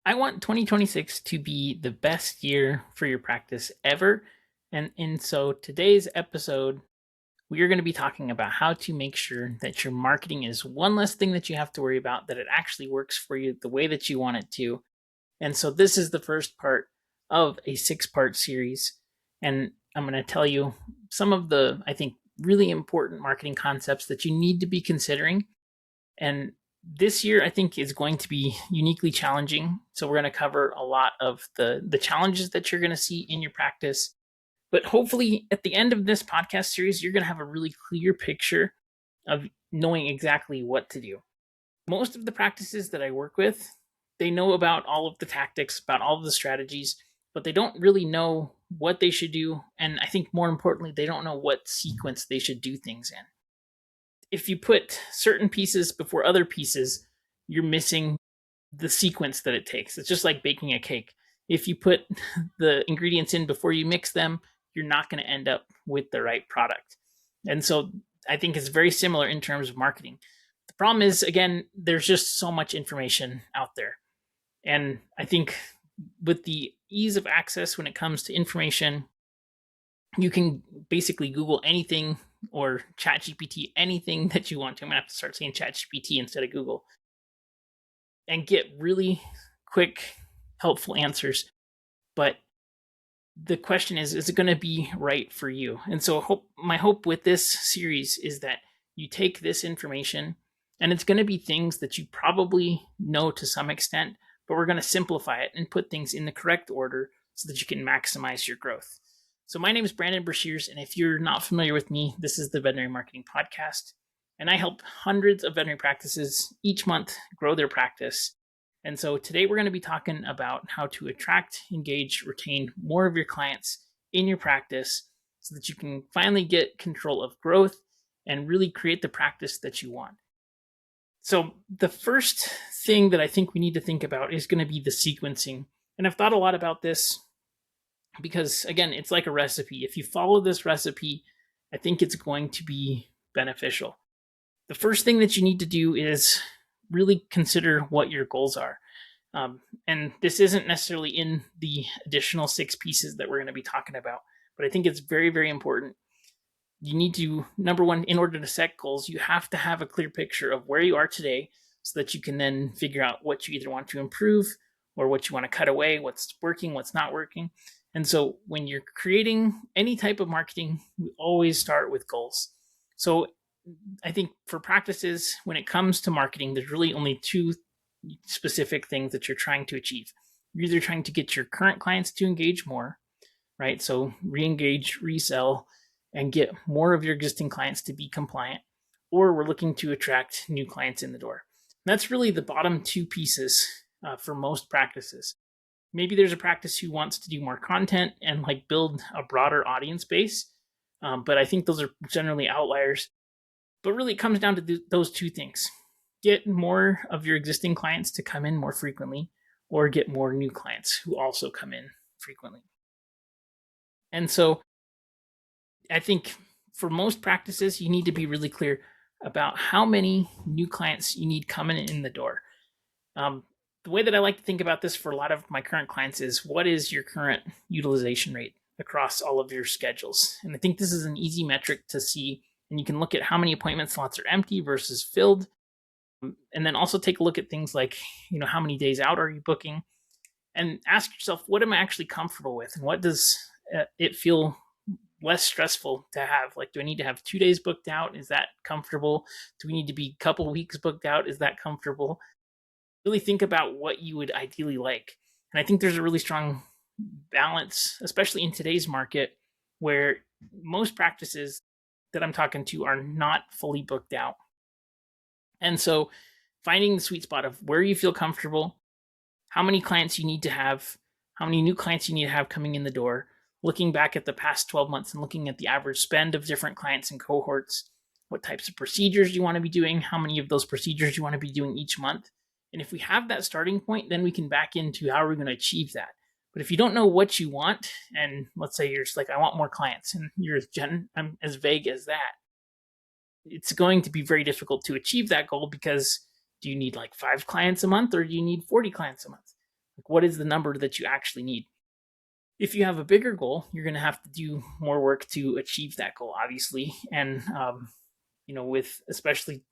I want 2026 to be the best year for your practice ever. And so today's episode, we are going to be talking about how to make sure that your marketing is one less thing that you have to worry about, that it actually works for you the way that you want it to. And so this is the first part of a 6-part series. And I'm going to tell you some of the, I think, really important marketing concepts that you need to be considering. And this year, I think, is going to be uniquely challenging. So we're going to cover a lot of the challenges that you're going to see in your practice. But hopefully, at the end of this podcast series, you're going to have a really clear picture of knowing exactly what to do. Most of the practices that I work with, they know about all of the tactics, about all of the strategies, but they don't really know what they should do. And I think more importantly, they don't know what sequence they should do things in. If you put certain pieces before other pieces, you're missing the sequence that it takes. It's just like baking a cake. If you put the ingredients in before you mix them, you're not going to end up with the right product. And so I think it's very similar in terms of marketing. The problem is, again, there's just so much information out there. And I think with the ease of access when it comes to information, you can basically Google anything or chat GPT anything that you want to. I'm gonna have to start saying chat GPT instead of Google and get really quick, helpful answers. But the question is it going to be right for you? And so my hope with this series is that you take this information, and it's going to be things that you probably know to some extent, but we're going to simplify it and put things in the correct order so that you can maximize your growth. So my name is Brandon Brashears, and if you're not familiar with me, this is the Veterinary Marketing Podcast, and I help hundreds of veterinary practices each month grow their practice. And so today we're going to be talking about how to attract, engage, retain more of your clients in your practice so that you can finally get control of growth and really create the practice that you want. So the first thing that I think we need to think about is going to be the sequencing. And I've thought a lot about this because, again, it's like a recipe. If you follow this recipe, I think it's going to be beneficial. The first thing that you need to do is really consider what your goals are. And this isn't necessarily in the additional 6 pieces that we're going to be talking about, but I think it's very, very important. You need to, number one, in order to set goals, you have to have a clear picture of where you are today so that you can then figure out what you either want to improve or what you want to cut away, what's working, what's not working. And so when you're creating any type of marketing, we always start with goals. So I think for practices, when it comes to marketing, there's really only 2 specific things that you're trying to achieve. You're either trying to get your current clients to engage more, right? So re-engage, resell, and get more of your existing clients to be compliant, or we're looking to attract new clients in the door. And that's really the bottom 2 pieces for most practices. Maybe there's a practice who wants to do more content and like build a broader audience base, but I think those are generally outliers. But really, it comes down to those 2 things. Get more of your existing clients to come in more frequently, or get more new clients who also come in frequently. And so I think for most practices, you need to be really clear about how many new clients you need coming in the door. The way that I like to think about this for a lot of my current clients is, what is your current utilization rate across all of your schedules? And I think this is an easy metric to see. And you can look at how many appointment slots are empty versus filled. And then also take a look at things like, how many days out are you booking? And ask yourself, what am I actually comfortable with? And what does it feel less stressful to have? Like, do I need to have 2 days booked out? Is that comfortable? Do we need to be a couple weeks booked out? Is that comfortable? Really think about what you would ideally like. And I think there's a really strong balance, especially in today's market, where most practices that I'm talking to are not fully booked out. And so finding the sweet spot of where you feel comfortable, how many clients you need to have, how many new clients you need to have coming in the door, looking back at the past 12 months and looking at the average spend of different clients and cohorts, what types of procedures you want to be doing, how many of those procedures you want to be doing each month. And if we have that starting point, then we can back into how we're going to achieve that. But if you don't know what you want, and let's say you're just like, I want more clients, and you're as vague as that, it's going to be very difficult to achieve that goal, because do you need like 5 clients a month, or do you need 40 clients a month? Like, what is the number that you actually need? If you have a bigger goal, you're going to have to do more work to achieve that goal, obviously. And, with especially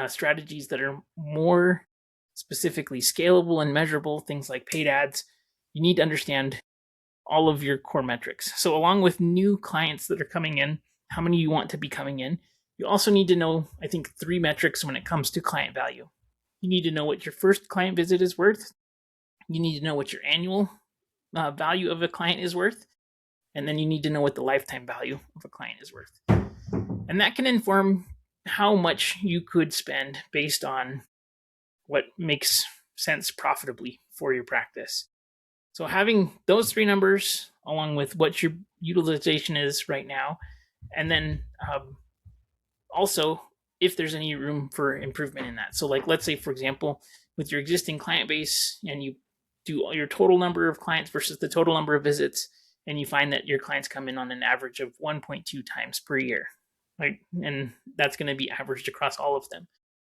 strategies that are more specifically scalable and measurable, things like paid ads, you need to understand all of your core metrics. So, along with new clients that are coming in, how many you want to be coming in, you also need to know, I think, 3 metrics when it comes to client value. You need to know what your first client visit is worth. You need to know what your annual value of a client is worth. And then you need to know what the lifetime value of a client is worth. And that can inform how much you could spend based on what makes sense profitably for your practice. So having those 3 numbers along with what your utilization is right now, and then also if there's any room for improvement in that. So like, let's say, for example, with your existing client base and you do your total number of clients versus the total number of visits, and you find that your clients come in on an average of 1.2 times per year, right? And that's going to be averaged across all of them.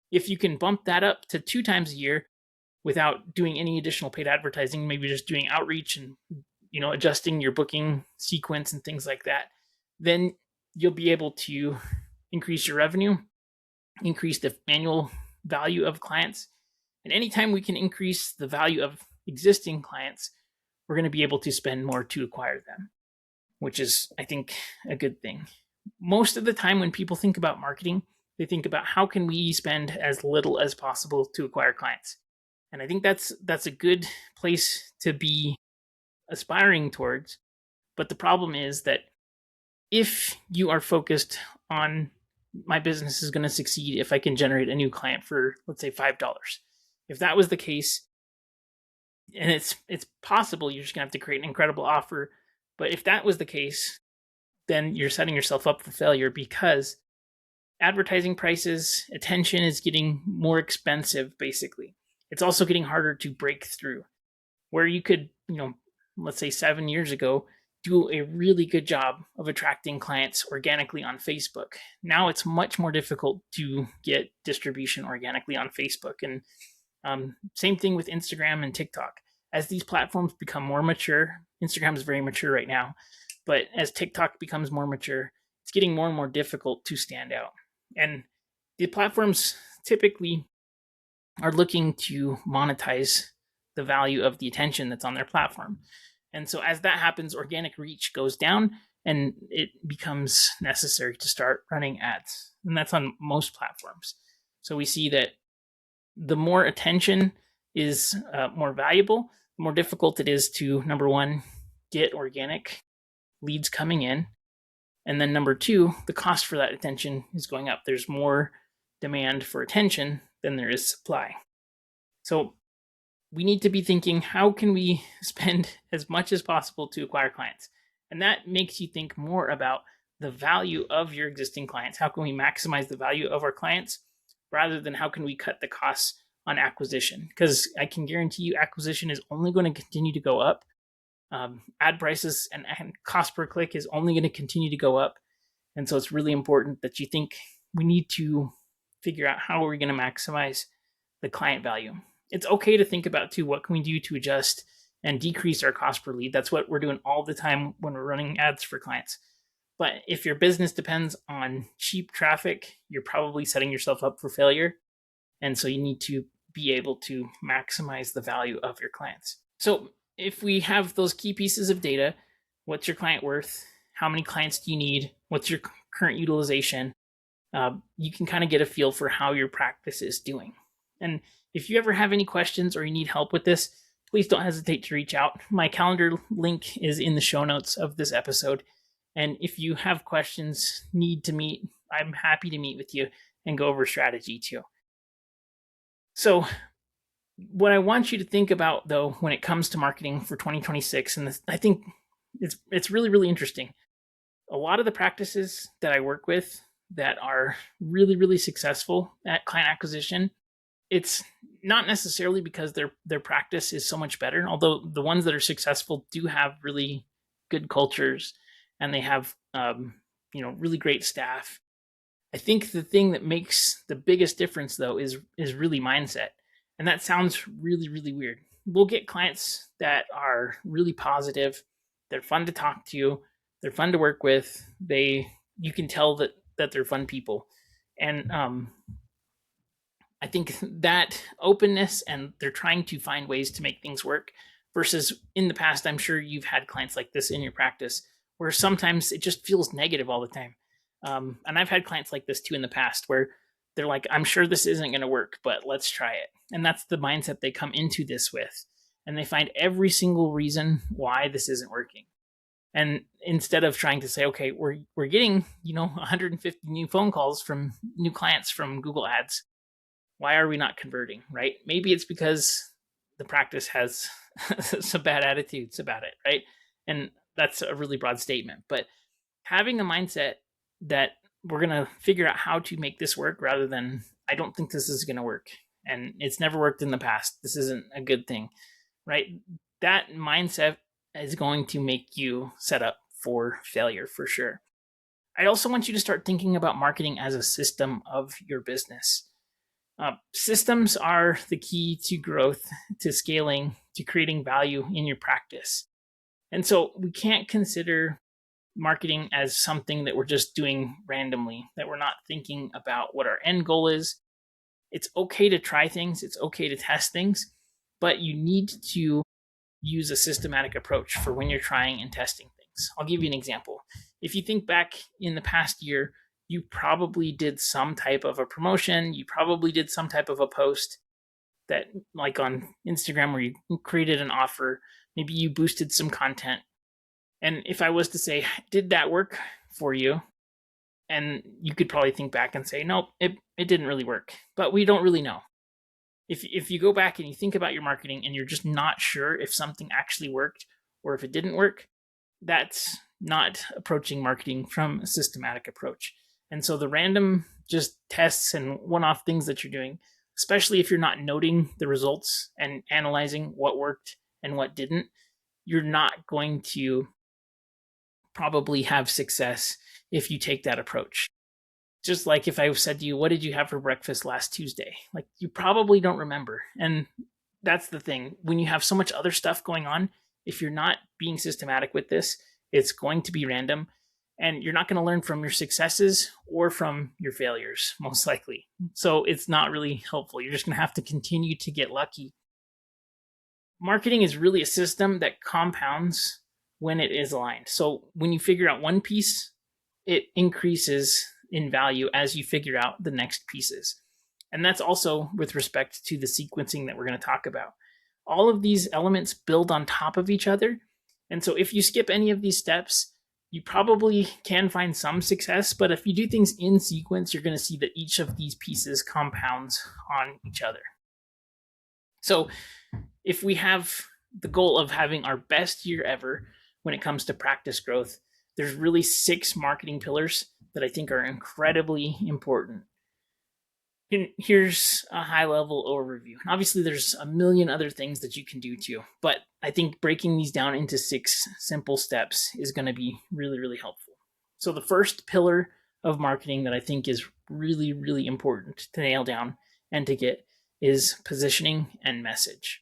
If you can bump that up to 2 times a year without doing any additional paid advertising, maybe just doing outreach and adjusting your booking sequence and things like that, then you'll be able to increase your revenue, increase the annual value of clients. And anytime we can increase the value of existing clients, we're going to be able to spend more to acquire them, which is, I think, a good thing. Most of the time when people think about marketing, they think about how can we spend as little as possible to acquire clients. And I think that's a good place to be aspiring towards. But the problem is that if you are focused on, my business is going to succeed if I can generate a new client for, let's say, $5. If that was the case, and it's possible, you're just going to have to create an incredible offer. But if that was the case, then you're setting yourself up for failure, because advertising prices, attention is getting more expensive, basically. It's also getting harder to break through. Where you could, let's say 7 years ago, do a really good job of attracting clients organically on Facebook. Now it's much more difficult to get distribution organically on Facebook. And same thing with Instagram and TikTok. As these platforms become more mature, Instagram is very mature right now, but as TikTok becomes more mature, it's getting more and more difficult to stand out. And the platforms typically are looking to monetize the value of the attention that's on their platform. And so as that happens, organic reach goes down and it becomes necessary to start running ads. And that's on most platforms. So we see that the more attention is more valuable, the more difficult it is to, number one, get organic leads coming in. And then number two, the cost for that attention is going up. There's more demand for attention than there is supply. So we need to be thinking, how can we spend as much as possible to acquire clients? And that makes you think more about the value of your existing clients. How can we maximize the value of our clients rather than how can we cut the costs on acquisition? Because I can guarantee you acquisition is only going to continue to go up. Ad prices and cost per click is only going to continue to go up. And so it's really important that you think we need to figure out how are we going to maximize the client value. It's okay to think about too, what can we do to adjust and decrease our cost per lead? That's what we're doing all the time when we're running ads for clients. But if your business depends on cheap traffic, you're probably setting yourself up for failure. And so you need to be able to maximize the value of your clients. So if we have those key pieces of data, what's your client worth? How many clients do you need? What's your current utilization? You can kind of get a feel for how your practice is doing. And if you ever have any questions or you need help with this, please don't hesitate to reach out. My calendar link is in the show notes of this episode. And if you have questions, need to meet, I'm happy to meet with you and go over strategy too. So what I want you to think about, though, when it comes to marketing for 2026, and this, I think it's really, really interesting. A lot of the practices that I work with that are really, really successful at client acquisition, it's not necessarily because their practice is so much better, although the ones that are successful do have really good cultures and they have really great staff. I think the thing that makes the biggest difference, though, is really mindset. And that sounds really, really weird. We'll get clients that are really positive. They're fun to talk to. They're fun to work with. You can tell that they're fun people. And I think that openness, and they're trying to find ways to make things work, versus in the past, I'm sure you've had clients like this in your practice where sometimes it just feels negative all the time. And I've had clients like this too in the past where they're like, I'm sure this isn't going to work, but let's try it. And that's the mindset they come into this with. And they find every single reason why this isn't working. And instead of trying to say, okay, we're getting, 150 new phone calls from new clients from Google Ads, why are we not converting, right? Maybe it's because the practice has some bad attitudes about it, right? And that's a really broad statement. But having a mindset that we're going to figure out how to make this work rather than, I don't think this is going to work, and it's never worked in the past, this isn't a good thing, right? That mindset is going to make you set up for failure for sure. I also want you to start thinking about marketing as a system of your business. Systems are the key to growth, to scaling, to creating value in your practice. And so we can't consider marketing as something that we're just doing randomly, that we're not thinking about what our end goal is. It's okay to try things, it's okay to test things, but you need to use a systematic approach for when you're trying and testing things. I'll give you an example. If you think back in the past year, you probably did some type of a promotion, you probably did some type of a post that, like on Instagram, where you created an offer, maybe you boosted some content. And if I was to say, did that work for you? And you could probably think back and say, nope, it didn't really work. But we don't really know. If you go back and you think about your marketing and you're just not sure if something actually worked or if it didn't work, that's not approaching marketing from a systematic approach. And so the random just tests and one-off things that you're doing, especially if you're not noting the results and analyzing what worked and what didn't, you're not going to probably have success if you take that approach. Just like if I said to you, what did you have for breakfast last Tuesday? Like, you probably don't remember. And that's the thing. When you have so much other stuff going on, if you're not being systematic with this, it's going to be random. And you're not going to learn from your successes or from your failures, most likely. So it's not really helpful. You're just going to have to continue to get lucky. Marketing is really a system that compounds when it is aligned. So when you figure out one piece, it increases in value as you figure out the next pieces. And that's also with respect to the sequencing that we're going to talk about. All of these elements build on top of each other. And so if you skip any of these steps, you probably can find some success, but if you do things in sequence, you're going to see that each of these pieces compounds on each other. So if we have the goal of having our best year ever when it comes to practice growth, there's really 6 marketing pillars that I think are incredibly important. Here's a high-level overview. Obviously, there's a million other things that you can do too, but I think breaking these down into 6 simple steps is going to be really, really helpful. So the first pillar of marketing that I think is really, really important to nail down and to get is positioning and message.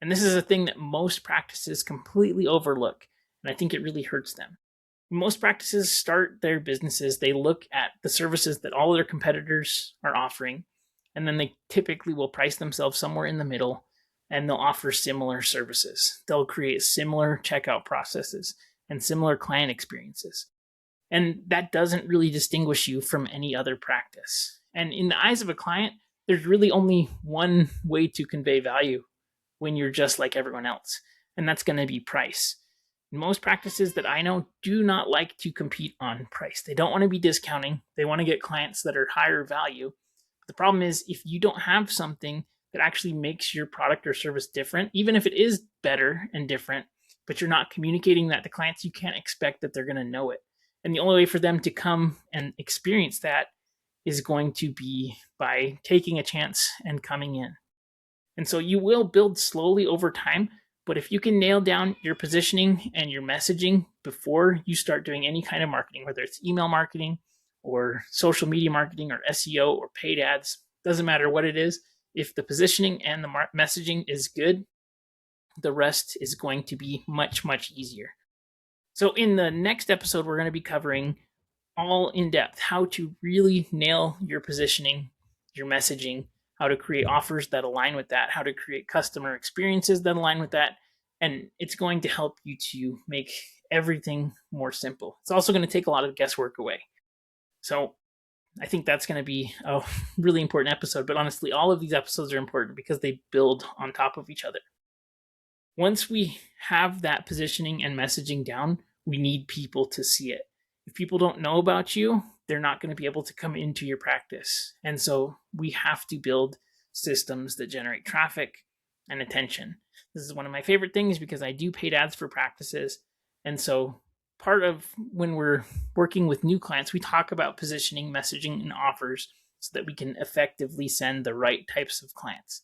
And this is a thing that most practices completely overlook, and I think it really hurts them. Most practices start their businesses, they look at the services that all their competitors are offering, and then they typically will price themselves somewhere in the middle, and they'll offer similar services. They'll create similar checkout processes and similar client experiences. And that doesn't really distinguish you from any other practice. And in the eyes of a client, there's really only one way to convey value when you're just like everyone else, and that's going to be price. Most practices that I know do not like to compete on price. They don't want to be discounting. They want to get clients that are higher value. But the problem is, if you don't have something that actually makes your product or service different, even if it is better and different, but you're not communicating that to clients, you can't expect that they're going to know it. And the only way for them to come and experience that is going to be by taking a chance and coming in. And so you will build slowly over time, but if you can nail down your positioning and your messaging before you start doing any kind of marketing, whether it's email marketing or social media marketing or SEO or paid ads, doesn't matter what it is. If the positioning and the messaging is good, the rest is going to be much, much easier. So in the next episode, we're going to be covering all in depth how to really nail your positioning, your messaging, how to create offers that align with that, how to create customer experiences that align with that. And it's going to help you to make everything more simple. It's also going to take a lot of guesswork away. So I think that's going to be a really important episode. But honestly, all of these episodes are important because they build on top of each other. Once we have that positioning and messaging down, we need people to see it. If people don't know about you, they're not going to be able to come into your practice. And so we have to build systems that generate traffic and attention. This is one of my favorite things because I do paid ads for practices. And so part of when we're working with new clients, we talk about positioning, messaging, and offers so that we can effectively send the right types of clients.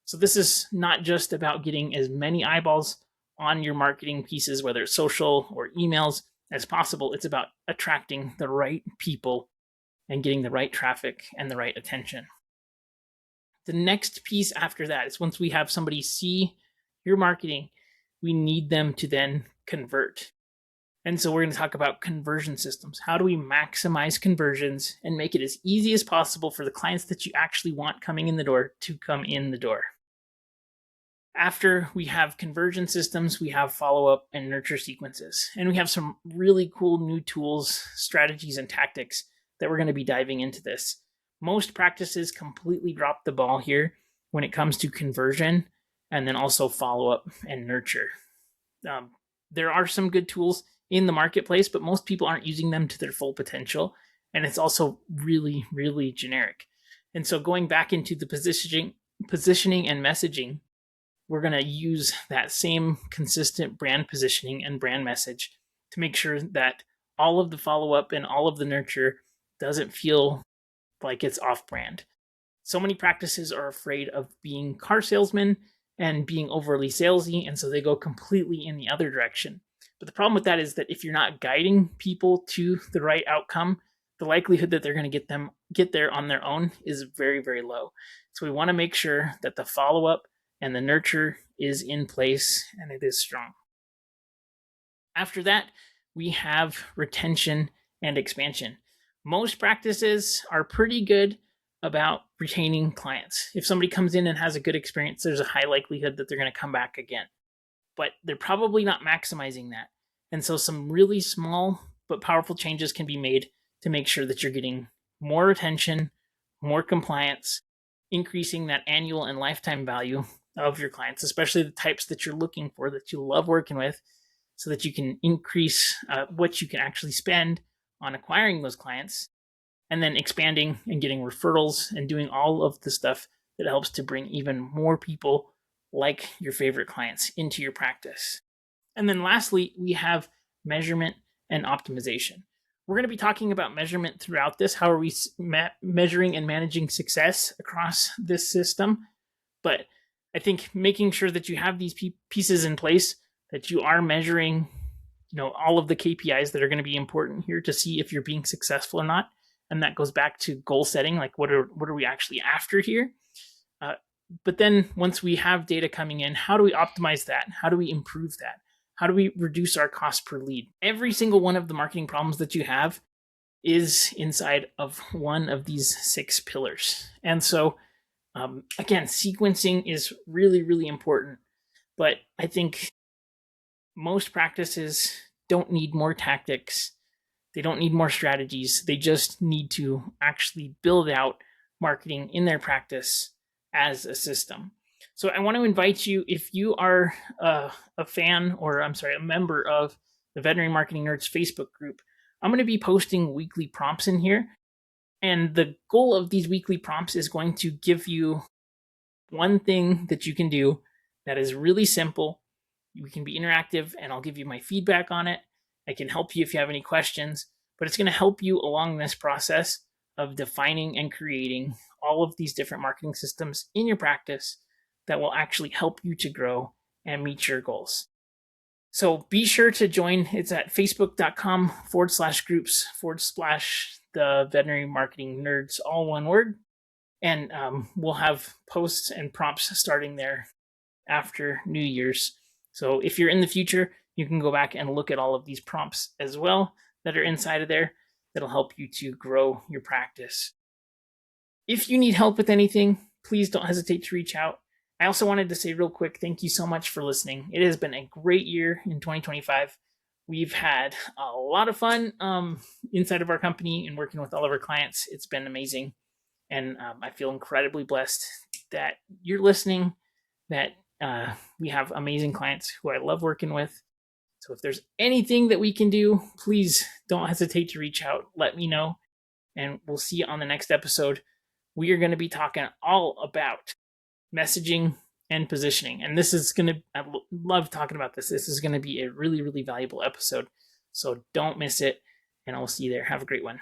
So this is not just about getting as many eyeballs on your marketing pieces, whether it's social or emails, as possible. It's about attracting the right people and getting the right traffic and the right attention. The next piece after that is once we have somebody see your marketing, we need them to then convert. And so we're going to talk about conversion systems. How do we maximize conversions and make it as easy as possible for the clients that you actually want coming in the door to come in the door? After we have conversion systems, we have follow-up and nurture sequences. And we have some really cool new tools, strategies, and tactics that we're going to be diving into this. Most practices completely drop the ball here when it comes to conversion and then also follow-up and nurture. There are some good tools in the marketplace, but most people aren't using them to their full potential. And it's also really, really generic. And so going back into the positioning and messaging, we're going to use that same consistent brand positioning and brand message to make sure that all of the follow-up and all of the nurture doesn't feel like it's off-brand. So many practices are afraid of being car salesmen and being overly salesy, and so they go completely in the other direction. But the problem with that is that if you're not guiding people to the right outcome, the likelihood that they're going to get there on their own is very, very low. So we want to make sure that the follow-up and the nurture is in place and it is strong. After that, we have retention and expansion. Most practices are pretty good about retaining clients. If somebody comes in and has a good experience, there's a high likelihood that they're going to come back again. But they're probably not maximizing that. And so some really small but powerful changes can be made to make sure that you're getting more retention, more compliance, increasing that annual and lifetime value of your clients, especially the types that you're looking for, that you love working with, so that you can increase what you can actually spend on acquiring those clients, and then expanding and getting referrals and doing all of the stuff that helps to bring even more people like your favorite clients into your practice. And then lastly, we have measurement and optimization. We're going to be talking about measurement throughout this. How are we measuring and managing success across this system? But I think making sure that you have these pieces in place, that you are measuring, all of the KPIs that are going to be important here to see if you're being successful or not. And that goes back to goal setting, like what are we actually after here? But then once we have data coming in, how do we optimize that? How do we improve that? How do we reduce our cost per lead? Every single one of the marketing problems that you have is inside of one of these 6 pillars. And so, again, sequencing is really, really important. But I think most practices don't need more tactics. They don't need more strategies. They just need to actually build out marketing in their practice as a system. So I want to invite you, if you are a member of the Veterinary Marketing Nerds Facebook group, I'm going to be posting weekly prompts in here. And the goal of these weekly prompts is going to give you one thing that you can do that is really simple. You can be interactive, and I'll give you my feedback on it. I can help you if you have any questions, but it's going to help you along this process of defining and creating all of these different marketing systems in your practice that will actually help you to grow and meet your goals. So be sure to join. It's at facebook.com/groups/the veterinary marketing nerds, all one word. And we'll have posts and prompts starting there after New Year's. So if you're in the future, you can go back and look at all of these prompts as well that are inside of there. That'll help you to grow your practice. If you need help with anything, please don't hesitate to reach out. I also wanted to say real quick, thank you so much for listening. It has been a great year in 2025. We've had a lot of fun inside of our company and working with all of our clients. It's been amazing. And I feel incredibly blessed that you're listening, that we have amazing clients who I love working with. So if there's anything that we can do, please don't hesitate to reach out. Let me know. And we'll see you on the next episode. We are going to be talking all about messaging and positioning. And this is going to, I love talking about this. This is going to be a really, really valuable episode. So don't miss it. And I'll see you there. Have a great one.